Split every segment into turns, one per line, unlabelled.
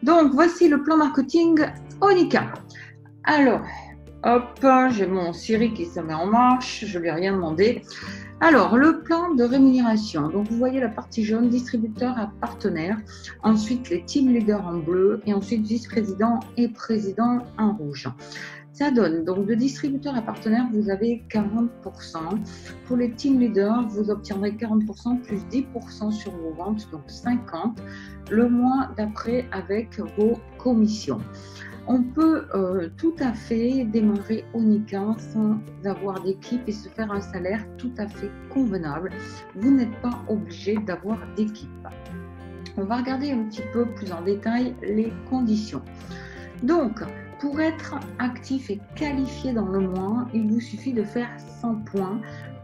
Donc, voici le plan marketing Onica. Alors, hop, j'ai mon Siri qui se met en marche, je ne lui ai rien demandé. Alors, le plan de rémunération. Donc, vous voyez la partie jaune, distributeur à partenaire. Ensuite, les team leaders en bleu. Et ensuite, vice-président et président en rouge. Ça donne, donc de distributeur à partenaire, vous avez 40%. Pour les team leaders, vous obtiendrez 40% plus 10% sur vos ventes, donc 50%. Le mois d'après avec vos commissions. On peut tout à fait démarrer Onica sans avoir d'équipe et se faire un salaire tout à fait convenable. Vous n'êtes pas obligé d'avoir d'équipe. On va regarder un petit peu plus en détail les conditions. Donc, pour être actif et qualifié dans le mois, il vous suffit de faire 100 points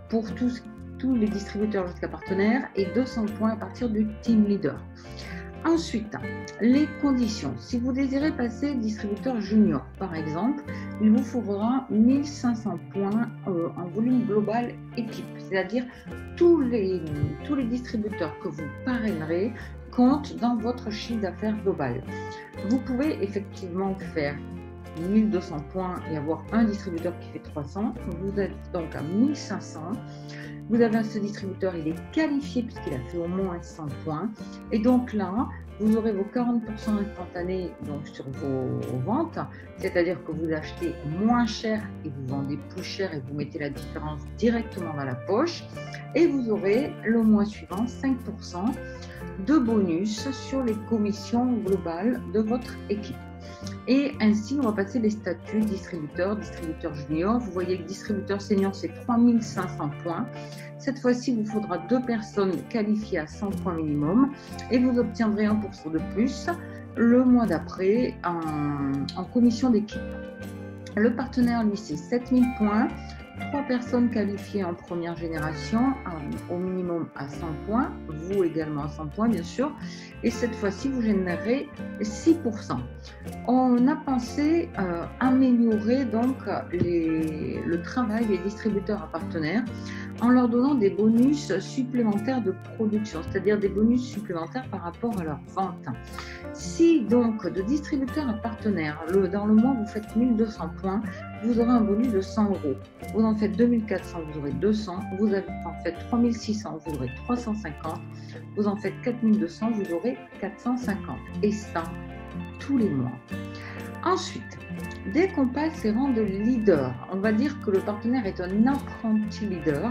pour tous les distributeurs jusqu'à partenaire et 200 points à partir du team leader. Ensuite, les conditions. Si vous désirez passer distributeur junior, par exemple, il vous faudra 1500 points en volume global équipe. C'est-à-dire tous les distributeurs que vous parrainerez comptent dans votre chiffre d'affaires global. Vous pouvez effectivement faire 1200 points et avoir un distributeur qui fait 300. Vous êtes donc à 1500. Vous avez ce distributeur, il est qualifié puisqu'il a fait au moins 100 points. Et donc là, vous aurez vos 40% instantanés donc sur vos ventes, c'est-à-dire que vous achetez moins cher et vous vendez plus cher et vous mettez la différence directement dans la poche. Et vous aurez le mois suivant 5% de bonus sur les commissions globales de votre équipe. Et ainsi, on va passer les statuts distributeur junior. Vous voyez que distributeur senior, c'est 3500 points. Cette fois-ci, il vous faudra 2 personnes qualifiées à 100 points minimum et vous obtiendrez 1% de plus le mois d'après en commission d'équipe. Le partenaire, lui, c'est 7000 points. 3 personnes qualifiées en première génération, au minimum à 100 points, vous également à 100 points bien sûr, et cette fois-ci vous générez 6%. On a pensé améliorer donc le travail des distributeurs à partenaires en leur donnant des bonus supplémentaires de production, c'est-à-dire des bonus supplémentaires par rapport à leur vente. Si donc de distributeur à partenaire, dans le mois vous faites 1200 points, vous aurez un bonus de 100 euros. Vous en faites 2400, vous aurez 200. Vous en faites 3600, vous aurez 350. Vous en faites 4200, vous aurez 450. Et ça, tous les mois. Ensuite, dès qu'on passe les rangs de leader, on va dire que le partenaire est un apprenti leader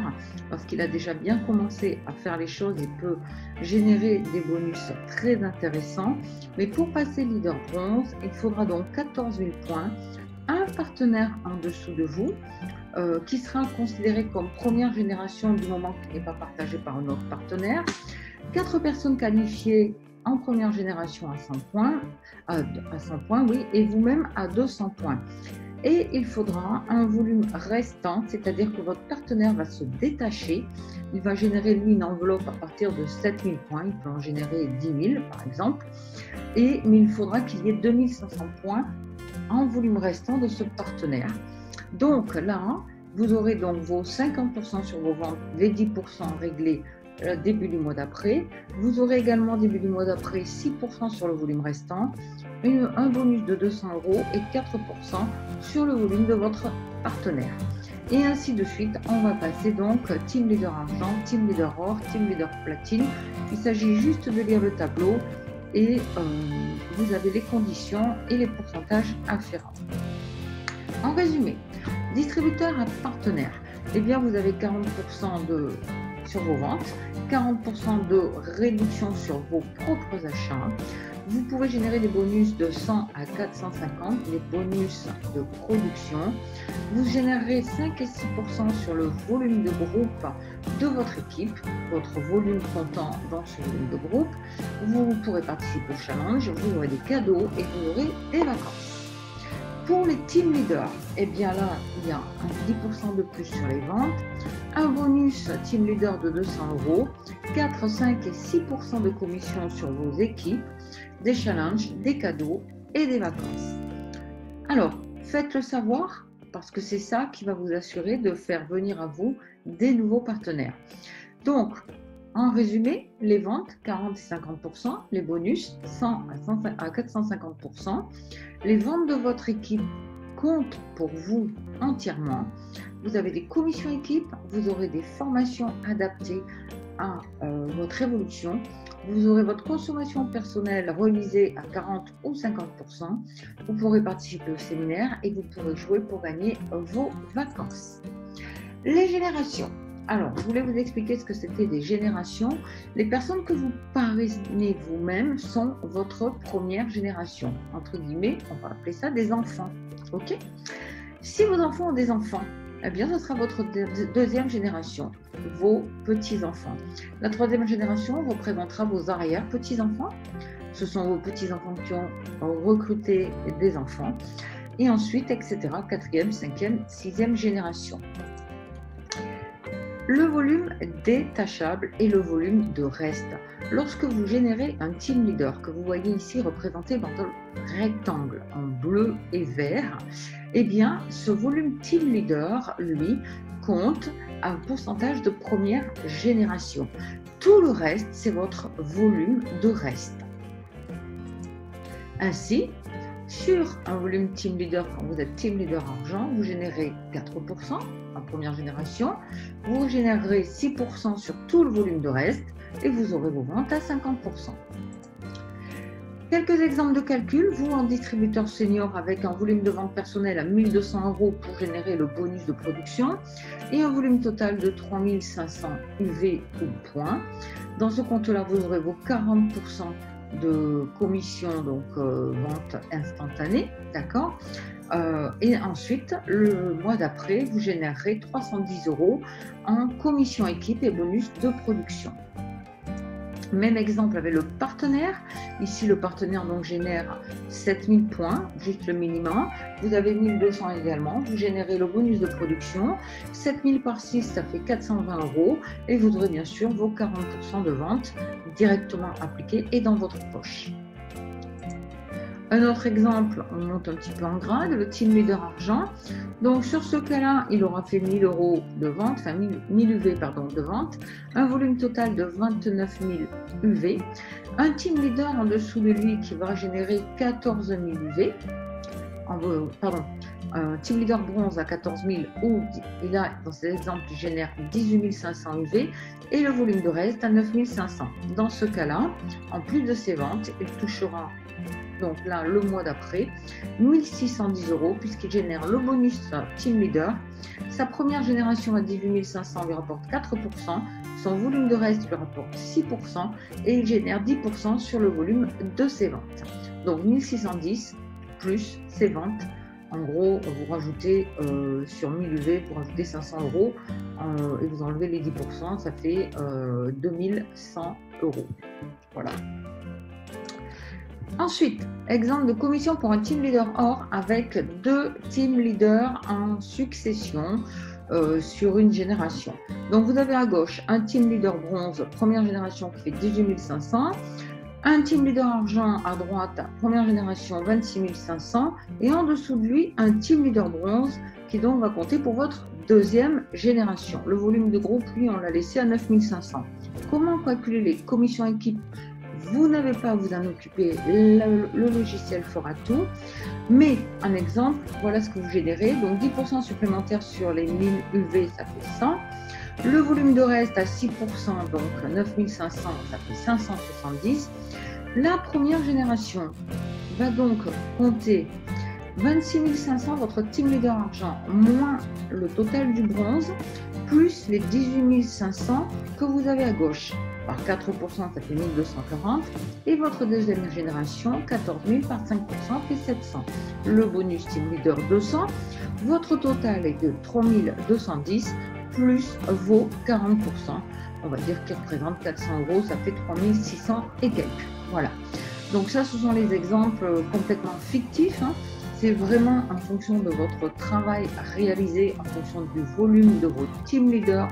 parce qu'il a déjà bien commencé à faire les choses et peut générer des bonus très intéressants. Mais pour passer leader bronze, il faudra donc 14 000 points, un partenaire en dessous de vous qui sera considéré comme première génération du moment qu'il n'est pas partagé par un autre partenaire, 4 personnes qualifiées en première génération à 100 points, oui, et vous-même à 200 points. Et il faudra un volume restant, c'est-à-dire que votre partenaire va se détacher. Il va générer, lui, une enveloppe à partir de 7000 points. Il peut en générer 10 000, par exemple. Mais il faudra qu'il y ait 2500 points en volume restant de ce partenaire. Donc là, vous aurez donc vos 50% sur vos ventes, les 10% réglés début du mois d'après. Vous aurez également début du mois d'après 6% sur le volume restant, un bonus de 200 euros et 4% sur le volume de votre partenaire. Et ainsi de suite, on va passer donc team leader argent, team leader or, team leader platine. Il s'agit juste de lire le tableau et vous avez les conditions et les pourcentages afférents. En résumé, distributeur à partenaire, eh bien vous avez 40% sur vos ventes, 40% de réduction sur vos propres achats. Vous pouvez générer des bonus de 100 à 450, les bonus de production. Vous générerez 5 et 6% sur le volume de groupe de votre équipe, votre volume comptant dans ce volume de groupe. Vous pourrez participer au challenge, vous aurez des cadeaux et vous aurez des vacances. Pour les team leaders, eh bien là, il y a un 10% de plus sur les ventes, un bonus team leader de 200 euros, 4, 5 et 6% de commission sur vos équipes, des challenges, des cadeaux et des vacances. Alors, faites-le savoir parce que c'est ça qui va vous assurer de faire venir à vous des nouveaux partenaires. Donc, En résumé, les ventes 40 et 50%, les bonus 100 à 450%, les ventes de votre équipe comptent pour vous entièrement. Vous avez des commissions équipes, vous aurez des formations adaptées à votre évolution. Vous aurez votre consommation personnelle remisée à 40 ou 50%. Vous pourrez participer au séminaire et vous pourrez jouer pour gagner vos vacances. Les générations. Alors, je voulais vous expliquer ce que c'était des générations. Les personnes que vous parrainez vous-même sont votre première génération. Entre guillemets, on va appeler ça des enfants. Ok ? Si vos enfants ont des enfants, eh bien, ce sera votre deuxième génération, vos petits-enfants. La troisième génération représentera vos arrière-petits-enfants. Ce sont vos petits-enfants qui ont recruté des enfants. Et ensuite, etc., quatrième, cinquième, sixième génération. Le volume détachable et le volume de reste. Lorsque vous générez un team leader, que vous voyez ici représenté dans le rectangle en bleu et vert, eh bien, ce volume team leader, lui, compte un pourcentage de première génération. Tout le reste, c'est votre volume de reste. Ainsi, sur un volume team leader, quand vous êtes team leader argent, vous générez 4% en première génération, vous générerez 6% sur tout le volume de reste et vous aurez vos ventes à 50%. Quelques exemples de calcul. Vous, en distributeur senior avec un volume de vente personnel à 1 200 € pour générer le bonus de production et un volume total de 3 500 UV ou points. Dans ce compte-là, vous aurez vos 40% de commission, donc vente instantanée, d'accord, et ensuite, le mois d'après, vous générerez 310 € en commission équipe et bonus de production. Même exemple avec le partenaire. Ici, le partenaire donc génère 7000 points, juste le minimum. Vous avez 1200 également. Vous générez le bonus de production. 7000 par 6, ça fait 420 €. Et vous aurez bien sûr vos 40% de vente directement appliqués et dans votre poche. Un autre exemple, on monte un petit peu en grade, le team leader argent. Donc sur ce cas-là, il aura fait 1000 € de vente, enfin 1000 UV pardon, de vente, un volume total de 29 000 UV, un team leader en dessous de lui qui va générer 14 000 UV, un team leader bronze à 14 000 ou il a dans cet exemple il génère 18 500 UV et le volume de reste à 9 500. Dans ce cas-là, en plus de ses ventes, il touchera donc là le mois d'après 1610 € puisqu'il génère le bonus team leader. Sa première génération à 18 500 lui rapporte 4%, son volume de reste lui rapporte 6% et il génère 10% sur le volume de ses ventes. Donc 1610 plus ses ventes. En gros, vous rajoutez sur 1000 UV, vous rajoutez 500 € et vous enlevez les 10%, ça fait 2100 €. Voilà. Ensuite, exemple de commission pour un team leader or avec 2 team leaders en succession sur une génération. Donc vous avez à gauche un team leader bronze, première génération qui fait 18 500, un team leader argent à droite, première génération 26 500 et en dessous de lui un team leader bronze qui donc va compter pour votre deuxième génération. Le volume de groupe, lui, on l'a laissé à 9 500. Comment calculer les commissions équipes? Vous n'avez pas à vous en occuper, le logiciel fera tout. Mais un exemple, voilà ce que vous générez. Donc 10% supplémentaire sur les 1000 UV, ça fait 100. Le volume de reste à 6%, donc 9500, ça fait 570. La première génération va donc compter 26 500, votre team leader argent, moins le total du bronze, plus les 18 500 que vous avez à gauche. Par 4%, ça fait 1240. Et votre deuxième génération, 14 000 par 5% fait 700. Le bonus team leader 200. Votre total est de 3210 plus vos 40%. On va dire qu'il représente 400 €, ça fait 3600 et quelques. Voilà. Donc ça, ce sont les exemples complètement fictifs. C'est vraiment en fonction de votre travail réalisé, en fonction du volume de votre team leader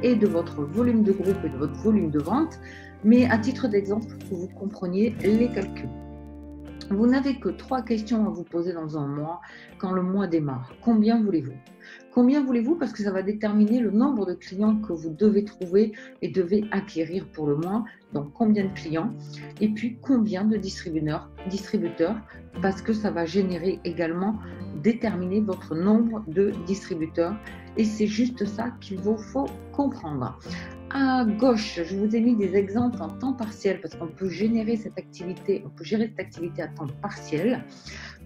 et de votre volume de groupe et de votre volume de vente, mais à titre d'exemple, pour que vous compreniez les calculs. Vous n'avez que 3 questions à vous poser dans un mois quand le mois démarre. Combien voulez-vous? Combien voulez-vous? Parce que ça va déterminer le nombre de clients que vous devez trouver et devez acquérir pour le mois. Donc, combien de clients? Et puis, combien de distributeurs? Parce que ça va générer également, déterminer votre nombre de distributeurs. Et c'est juste ça qu'il vous faut comprendre. À gauche, je vous ai mis des exemples en temps partiel parce qu'on peut générer cette activité, on peut gérer cette activité à temps partiel.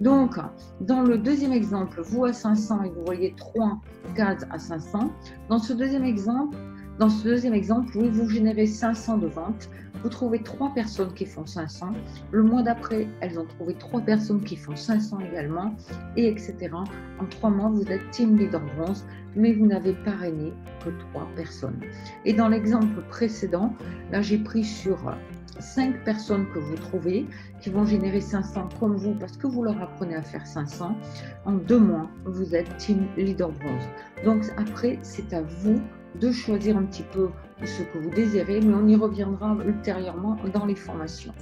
Donc, dans le deuxième exemple, vous à 500 et vous voyez 3 cases à 500. Dans ce deuxième exemple, oui, vous générez 500 de ventes. Vous trouvez 3 personnes qui font 500. Le mois d'après, elles ont trouvé 3 personnes qui font 500 également, et etc. En 3 mois, vous êtes team leader bronze, mais vous n'avez parrainé que 3 personnes. Et dans l'exemple précédent, là, j'ai pris sur 5 personnes que vous trouvez qui vont générer 500 comme vous parce que vous leur apprenez à faire 500. En 2 mois, vous êtes team leader bronze. Donc après, c'est à vous de choisir un petit peu ce que vous désirez, mais on y reviendra ultérieurement dans les formations.